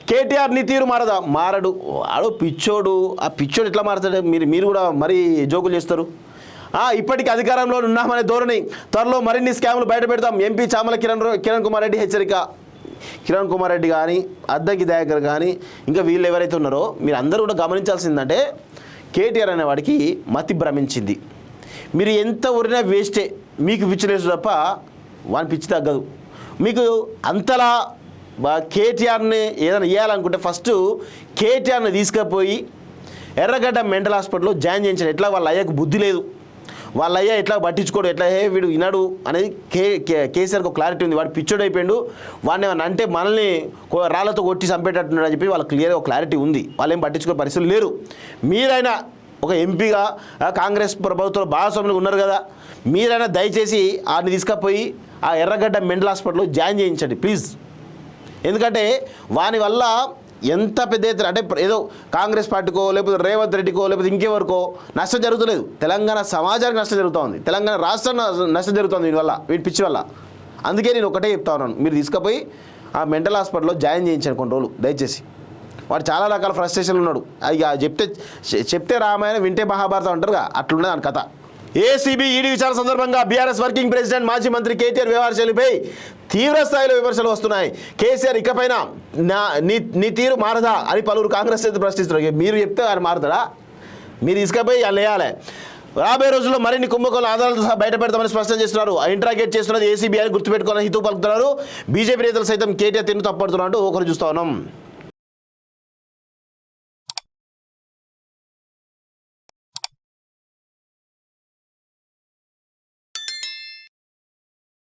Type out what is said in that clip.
కేటీఆర్ నీ తీరు మారడు ఆడో పిచ్చోడు. ఆ పిచ్చోడు ఎట్లా మారుతాడు? మీరు కూడా మరీ జోకులు చేస్తారు. ఇప్పటికీ అధికారంలో ఉన్నామనే ధోరణి, త్వరలో మరిన్ని స్కాములు బయట పెడతాం. ఎంపీ చామల కిరణ్ కుమార్ రెడ్డి హెచ్చరిక. కిరణ్ కుమార్ రెడ్డి కానీ, అద్దంకి దయాకర్ కానీ, ఇంకా వీళ్ళు ఎవరైతే ఉన్నారో మీరు అందరూ కూడా గమనించాల్సిందంటే కేటీఆర్ అనేవాడికి మతి భ్రమించింది. మీరు ఎంత ఊరినా వేస్టే, మీకు పిచ్చి లేదు తప్ప వాని పిచ్చి తగ్గదు. మీకు అంతలా కేటీఆర్ని ఏదైనా ఇవ్వాలనుకుంటే ఫస్ట్ కేటీఆర్ని తీసుకుపోయి ఎర్రగడ్డ మెంటల్ హాస్పిటల్లో జాయిన్ చేయించాడు. ఎట్లా వాళ్ళ అయ్యకు బుద్ధి లేదు, వాళ్ళ అయ్యా ఎట్లా పట్టించుకోడు, ఎట్లా వీడు వినడు అనేది కేసీఆర్కి ఒక క్లారిటీ ఉంది. వాడు పిచ్చోడు అయిపోయాడు, వాడిని ఏమన్నా అంటే మనల్ని రాళ్లతో కొట్టి చంపేటట్టున్నాడు అని చెప్పి వాళ్ళకి క్లియర్గా ఒక క్లారిటీ ఉంది. వాళ్ళు ఏం పట్టించుకునే పరిస్థితులు లేరు. మీరైనా ఒక ఎంపీగా కాంగ్రెస్ ప్రభుత్వంలో భాగస్వాములు ఉన్నారు కదా, మీరైనా దయచేసి వాడిని తీసుకుపోయి ఆ ఎర్రగడ్డ మెంటల్ హాస్పిటల్లో జాయిన్ చేయించండి ప్లీజ్. ఎందుకంటే వాని వల్ల ఎంత పెద్ద ఎత్తున అంటే ఏదో కాంగ్రెస్ పార్టీకో లేకపోతే రేవంత్ రెడ్డికో లేకపోతే ఇంకెవరికో నష్టం జరుగుతలేదు, తెలంగాణ సమాజానికి నష్టం జరుగుతూ ఉంది, తెలంగాణ రాష్ట్రం నష్టం జరుగుతుంది వీడి వల్ల, వీడి పిచ్చి వల్ల. అందుకే నేను ఒకటే చెప్తా ఉన్నాను, మీరు తీసుకుపోయి ఆ మెంటల్ హాస్పిటల్లో జాయిన్ చేయించాను కొన్ని రోజులు దయచేసి. వాడు చాలా రకాల ఫ్రస్ట్రేషన్లు ఉన్నాడు. అది చెప్తే రామాయణం వింటే మహాభారతం అంటారుగా, అట్లున్నది దాని కథ. ఏసీబీ ఈడీ విచారణ సందర్భంగా బీఆర్ఎస్ వర్కింగ్ ప్రెసిడెంట్ మాజీ మంత్రి కేటీఆర్ వ్యవహార శైలిపై తీవ్ర స్థాయిలో విమర్శలు వస్తున్నాయి. కేసీఆర్ ఇకపైన నీ తీరు మారదా అని పలువురు కాంగ్రెస్ నేతలు ప్రశ్నిస్తున్నారు. మీరు చెప్తే ఆయన మారుతాడా? మీరు తీసుకుపోయి వాళ్ళు వేయాలి. రాబోయే రోజుల్లో మరిన్ని కుంభకోణాల ఆధారాలతో సహా బయట పెడతామని స్పష్టం చేస్తున్నారు. ఇంట్రాగేట్ చేస్తున్నది ఏసీబీ అని గుర్తుపెట్టుకోవాలని హితవు పలుకుతున్నారు. బీజేపీ నేతలు సైతం కేటీఆర్ తీరును తప్పడుతున్నట్టు ఒకరు చూస్తా ఉన్నాం.